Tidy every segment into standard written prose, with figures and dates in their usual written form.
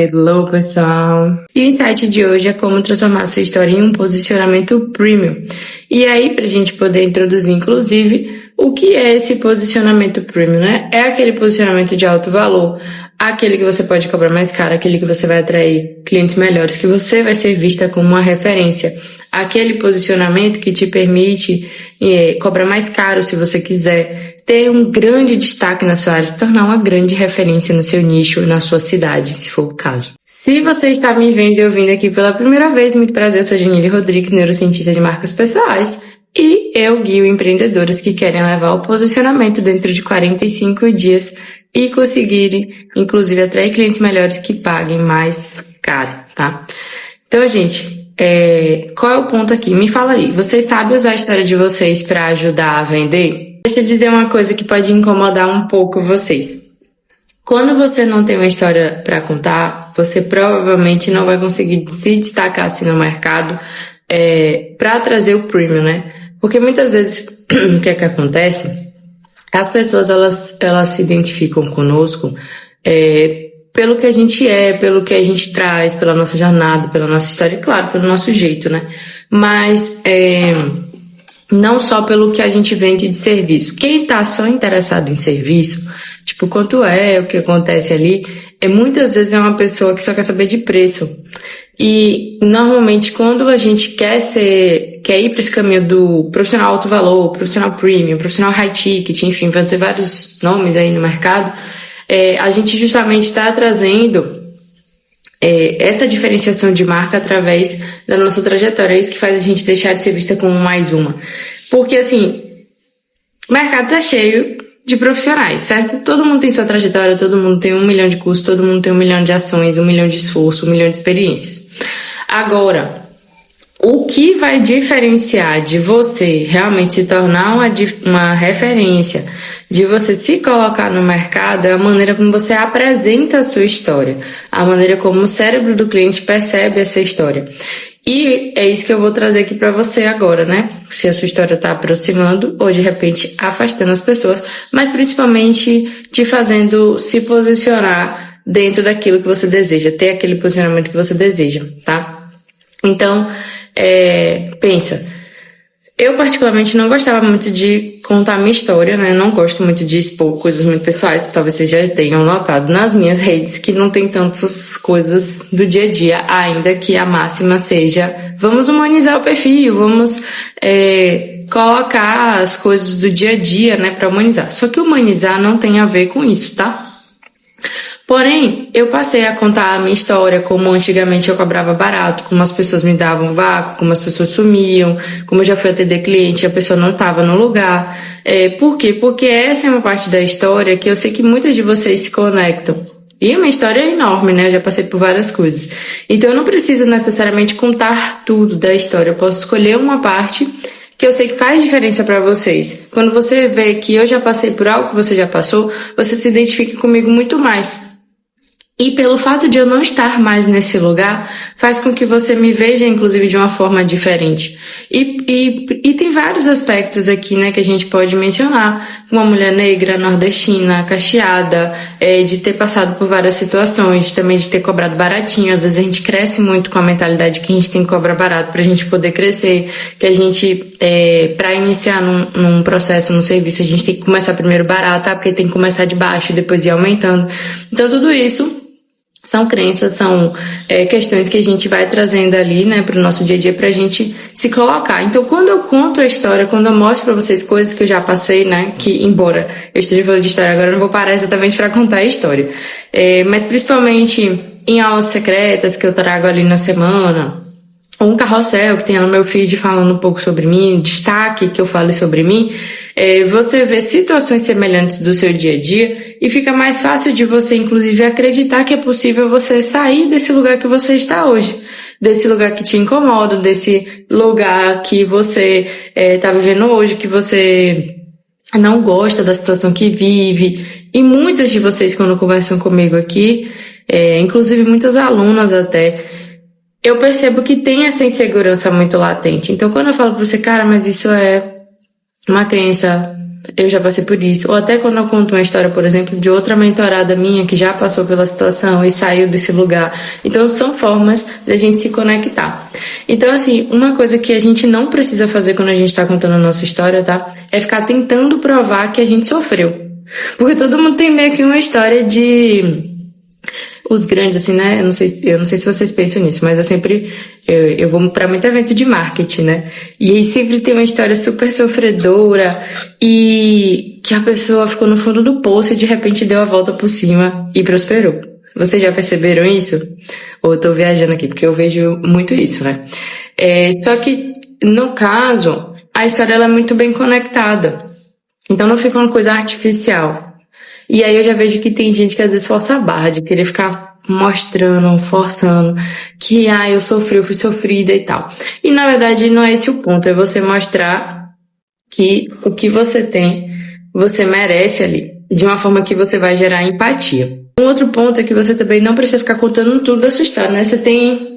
Hello, pessoal! E o insight de hoje é como transformar sua história em um posicionamento premium. E aí, pra gente poder introduzir, inclusive, o que é esse posicionamento premium, né? É aquele posicionamento de alto valor, aquele que você pode cobrar mais caro, aquele que você vai atrair clientes melhores, que você vai ser vista como uma referência. Aquele posicionamento que te permite cobrar mais caro se você quiser, ter um grande destaque na sua área, se tornar uma grande referência no seu nicho, na sua cidade, se for o caso. Se você está me vendo e ouvindo aqui pela primeira vez, muito prazer, eu sou Janile Rodrigues, neurocientista de marcas pessoais, e eu guio empreendedoras que querem levar o posicionamento dentro de 45 dias e conseguirem, inclusive, atrair clientes melhores que paguem mais caro, tá? Então, gente, qual é o ponto aqui? Me fala aí, vocês sabem usar a história de vocês para ajudar a vender? Deixa eu dizer uma coisa que pode incomodar um pouco vocês. Quando você não tem uma história para contar, você provavelmente não vai conseguir se destacar assim no mercado para trazer o premium, né? Porque muitas vezes o que é que acontece? As pessoas elas se identificam conosco pelo que a gente pelo que a gente traz, pela nossa jornada, pela nossa história, e claro, pelo nosso jeito, né? Mas não só pelo que a gente vende de serviço. Quem tá só interessado em serviço, tipo, quanto o que acontece ali, muitas vezes é uma pessoa que só quer saber de preço. E, normalmente, quando a gente quer ir para esse caminho do profissional alto valor, profissional premium, profissional high ticket, enfim, vai ter vários nomes aí no mercado, a gente justamente está trazendo essa diferenciação de marca através da nossa trajetória. É isso que faz a gente deixar de ser vista como mais uma. Porque, assim, o mercado tá cheio de profissionais, certo? Todo mundo tem sua trajetória, todo mundo tem 1 milhão de cursos, todo mundo tem 1 milhão de ações, 1 milhão de esforço, 1 milhão de experiências. Agora, o que vai diferenciar de você realmente se tornar uma referência, de você se colocar no mercado, é a maneira como você apresenta a sua história, a maneira como o cérebro do cliente percebe essa história. E é isso que eu vou trazer aqui para você agora, né? Se a sua história está aproximando ou de repente afastando as pessoas, mas principalmente te fazendo se posicionar dentro daquilo que você deseja, ter aquele posicionamento que você deseja, tá? Então, pensa. Eu, particularmente, não gostava muito de contar a minha história, né? Eu não gosto muito de expor coisas muito pessoais. Talvez vocês já tenham notado nas minhas redes que não tem tantas coisas do dia a dia, ainda que a máxima seja: vamos humanizar o perfil, vamos colocar as coisas do dia a dia, né, para humanizar. Só que humanizar não tem a ver com isso, tá? Porém, eu passei a contar a minha história, como antigamente eu cobrava barato, como as pessoas me davam vácuo, como as pessoas sumiam, como eu já fui atender cliente e a pessoa não estava no lugar. Por quê? Porque essa é uma parte da história que eu sei que muitas de vocês se conectam. E a minha história é enorme, né? Eu já passei por várias coisas. Então eu não preciso necessariamente contar tudo da história. Eu posso escolher uma parte que eu sei que faz diferença para vocês. Quando você vê que eu já passei por algo que você já passou, você se identifica comigo muito mais. E pelo fato de eu não estar mais nesse lugar, faz com que você me veja, inclusive, de uma forma diferente. E tem vários aspectos aqui, né, que a gente pode mencionar. Uma mulher negra, nordestina, cacheada, de ter passado por várias situações, também de ter cobrado baratinho. Às vezes a gente cresce muito com a mentalidade que a gente tem que cobrar barato pra gente poder crescer, que a gente, pra iniciar num processo, num serviço, a gente tem que começar primeiro barato, tá? Porque tem que começar de baixo e depois ir aumentando. Então tudo isso são crenças, são questões que a gente vai trazendo ali, né, pro nosso dia a dia pra gente se colocar. Então, quando eu conto a história, quando eu mostro pra vocês coisas que eu já passei, né, que embora eu esteja falando de história agora, eu não vou parar exatamente pra contar a história. Mas principalmente em aulas secretas que eu trago ali na semana, ou um carrossel que tem no meu feed falando um pouco sobre mim, destaque que eu fale sobre mim, você vê situações semelhantes do seu dia a dia e fica mais fácil de você, inclusive, acreditar que é possível você sair desse lugar que você está hoje, desse lugar que te incomoda, desse lugar que você está vivendo hoje, que você não gosta da situação que vive. E muitas de vocês, quando conversam comigo aqui, inclusive muitas alunas até, eu percebo que tem essa insegurança muito latente. Então, quando eu falo pra você, cara, mas isso é uma crença eu já passei por isso. Ou até quando eu conto uma história, por exemplo, de outra mentorada minha que já passou pela situação e saiu desse lugar. Então, são formas da gente se conectar. Então, assim, uma coisa que a gente não precisa fazer quando a gente tá contando a nossa história, tá? É ficar tentando provar que a gente sofreu. Porque todo mundo tem meio que uma história de... Os grandes, assim, né? Eu não sei se vocês pensam nisso, mas eu vou pra muito evento de marketing, né? E aí sempre tem uma história super sofredora e que a pessoa ficou no fundo do poço e de repente deu a volta por cima e prosperou. Vocês já perceberam isso? Ou eu tô viajando aqui, porque eu vejo muito isso, né? Só que, no caso, a história ela é muito bem conectada. Então não fica uma coisa artificial. E aí eu já vejo que tem gente que às vezes força a barra de querer ficar mostrando, forçando, que eu sofri, eu fui sofrida e tal. E na verdade não é esse o ponto, é você mostrar que o que você tem, você merece ali, de uma forma que você vai gerar empatia. Um outro ponto é que você também não precisa ficar contando tudo da sua história, né? Você tem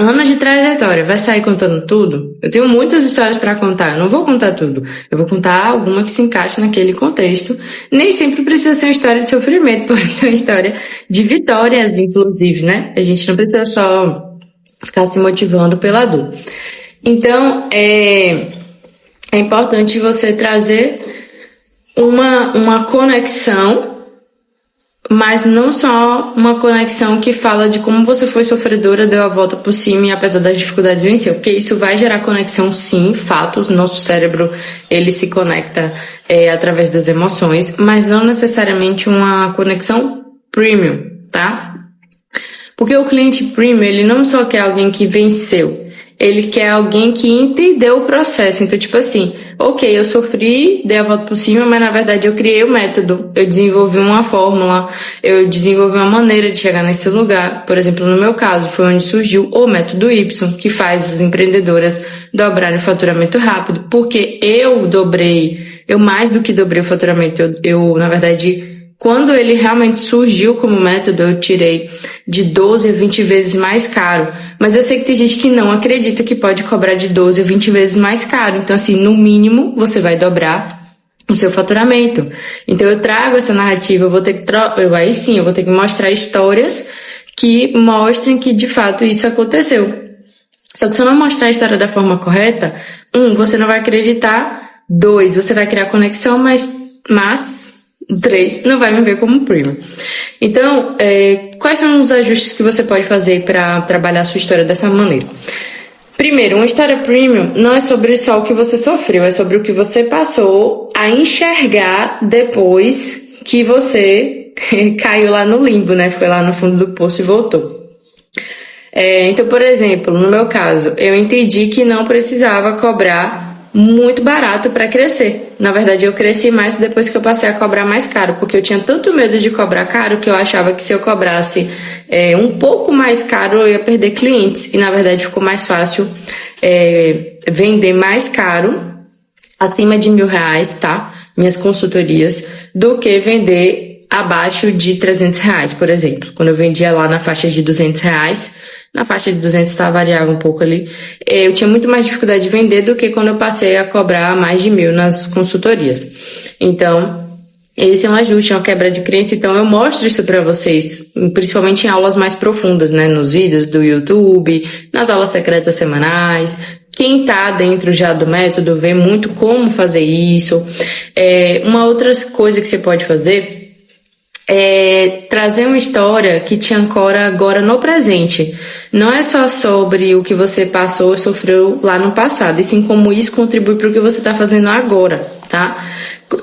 anos de trajetória, vai sair contando tudo? Eu tenho muitas histórias para contar, eu não vou contar tudo. Eu vou contar alguma que se encaixe naquele contexto. Nem sempre precisa ser uma história de sofrimento, pode ser uma história de vitórias, inclusive, né? A gente não precisa só ficar se motivando pela dor. Então, é importante você trazer uma conexão, mas não só uma conexão que fala de como você foi sofredora, deu a volta por cima e apesar das dificuldades venceu, porque isso vai gerar conexão sim, fato, o nosso cérebro ele se conecta através das emoções, mas não necessariamente uma conexão premium, tá? Porque o cliente premium, ele não só quer alguém que venceu, ele quer alguém que entendeu o processo. Então, tipo assim, ok, eu sofri, dei a volta por cima, mas na verdade eu criei o método, eu desenvolvi uma fórmula, eu desenvolvi uma maneira de chegar nesse lugar. Por exemplo, no meu caso, foi onde surgiu o método Y, que faz as empreendedoras dobrarem o faturamento rápido, porque eu mais do que dobrei o faturamento, eu na verdade... Quando ele realmente surgiu como método, eu tirei de 12 a 20 vezes mais caro. Mas eu sei que tem gente que não acredita que pode cobrar de 12 a 20 vezes mais caro. Então, assim, no mínimo, você vai dobrar o seu faturamento. Então, eu trago essa narrativa, eu vou ter que mostrar histórias que mostrem que, de fato, isso aconteceu. Só que se eu não mostrar a história da forma correta, você não vai acreditar. 2, você vai criar conexão, mas 3, não vai me ver como premium. Então, quais são os ajustes que você pode fazer para trabalhar a sua história dessa maneira? Primeiro, uma história premium não é sobre só o que você sofreu, é sobre o que você passou a enxergar depois que você caiu lá no limbo, né? Foi lá no fundo do poço e voltou. Então, por exemplo, no meu caso, eu entendi que não precisava cobrar muito barato para crescer. Na verdade, eu cresci mais depois que eu passei a cobrar mais caro, porque eu tinha tanto medo de cobrar caro que eu achava que se eu cobrasse um pouco mais caro eu ia perder clientes. E na verdade ficou mais fácil vender mais caro, acima de R$1.000, tá? Minhas consultorias, do que vender abaixo de R$300, por exemplo. Quando eu vendia lá na faixa de R$200, na faixa de 200 variava um pouco ali, eu tinha muito mais dificuldade de vender do que quando eu passei a cobrar mais de 1.000 nas consultorias. Então, esse é um ajuste, é uma quebra de crença. Então, eu mostro isso para vocês, principalmente em aulas mais profundas, né? Nos vídeos do YouTube, nas aulas secretas semanais. Quem tá dentro já do método vê muito como fazer isso. Uma outra coisa que você pode fazer trazer uma história que te ancora agora no presente. Não é só sobre o que você passou ou sofreu lá no passado, e sim como isso contribui para o que você está fazendo agora, tá?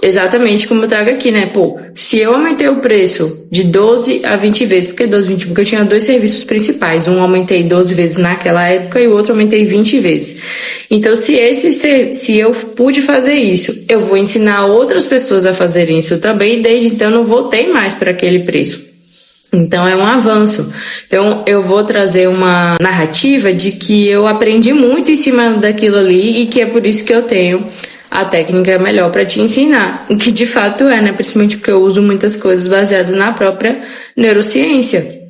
Exatamente como eu trago aqui, né? Se eu aumentei o preço de 12 a 20 vezes, por que 12 a 20? Porque eu tinha 2 serviços principais, um aumentei 12 vezes naquela época e o outro aumentei 20 vezes. Então, se eu pude fazer isso, eu vou ensinar outras pessoas a fazerem isso também, e desde então eu não voltei mais para aquele preço. Então, é um avanço. Então, eu vou trazer uma narrativa de que eu aprendi muito em cima daquilo ali e que é por isso que eu tenho a técnica melhor para te ensinar. O que de fato né? Principalmente porque eu uso muitas coisas baseadas na própria neurociência.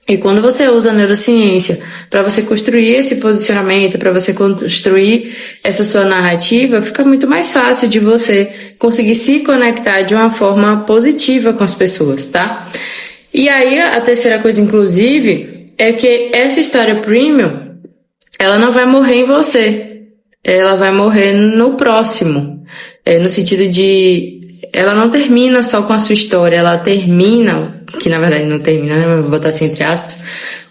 E quando você usa a neurociência para você construir esse posicionamento, para você construir essa sua narrativa, fica muito mais fácil de você conseguir se conectar de uma forma positiva com as pessoas, tá? E aí, a terceira coisa, inclusive, é que essa história premium, ela não vai morrer em você. Ela vai morrer no próximo. No sentido de... Ela não termina só com a sua história, ela termina... que na verdade não termina, né? Mas vou botar assim entre aspas,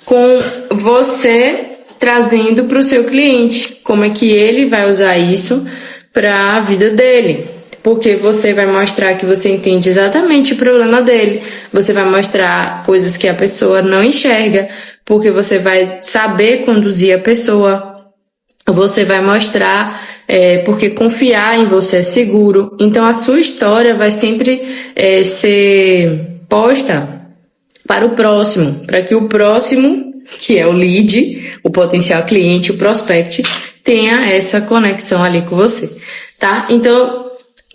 com você trazendo para o seu cliente como é que ele vai usar isso para a vida dele. Porque você vai mostrar que você entende exatamente o problema dele, você vai mostrar coisas que a pessoa não enxerga, porque você vai saber conduzir a pessoa, você vai mostrar porque confiar em você é seguro. Então a sua história vai sempre ser posta para o próximo, para que o próximo, que é o lead, o potencial cliente, o prospect, tenha essa conexão ali com você, tá? Então,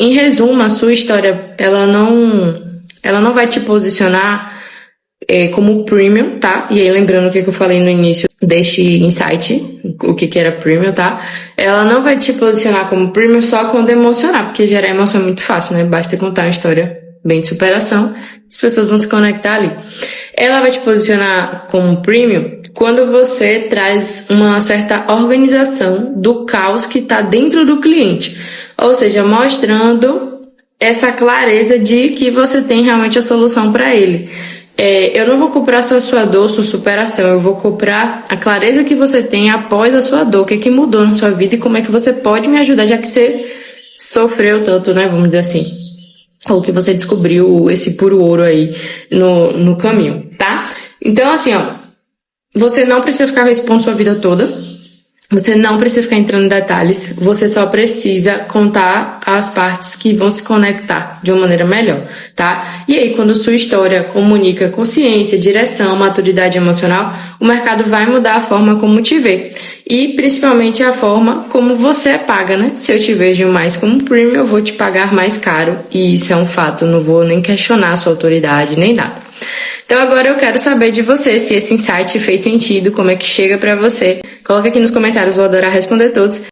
em resumo, a sua história, ela não vai te posicionar como premium, tá? E aí, lembrando o que eu falei no início deste insight, o que era premium, tá? Ela não vai te posicionar como premium só quando emocionar, porque gerar emoção é muito fácil, né? Basta contar uma história bem de superação, as pessoas vão se conectar ali. Ela vai te posicionar como premium quando você traz uma certa organização do caos que está dentro do cliente. Ou seja, mostrando essa clareza de que você tem realmente a solução para ele. Eu não vou comprar só a sua dor, sua superação, eu vou comprar a clareza que você tem após a sua dor, o que mudou na sua vida e como é que você pode me ajudar, já que você sofreu tanto, né, vamos dizer assim. Ou que você descobriu esse puro ouro aí no caminho, tá? Então, assim, ó, você não precisa ficar respondo sua vida toda, você não precisa ficar entrando em detalhes, você só precisa contar as partes que vão se conectar de uma maneira melhor, tá? E aí, quando sua história comunica consciência, direção, maturidade emocional, o mercado vai mudar a forma como te vê. E principalmente a forma como você paga, né? Se eu te vejo mais como premium, eu vou te pagar mais caro. E isso é um fato, não vou nem questionar a sua autoridade, nem nada. Então agora eu quero saber de você se esse insight fez sentido, como é que chega pra você. Coloca aqui nos comentários, vou adorar responder todos.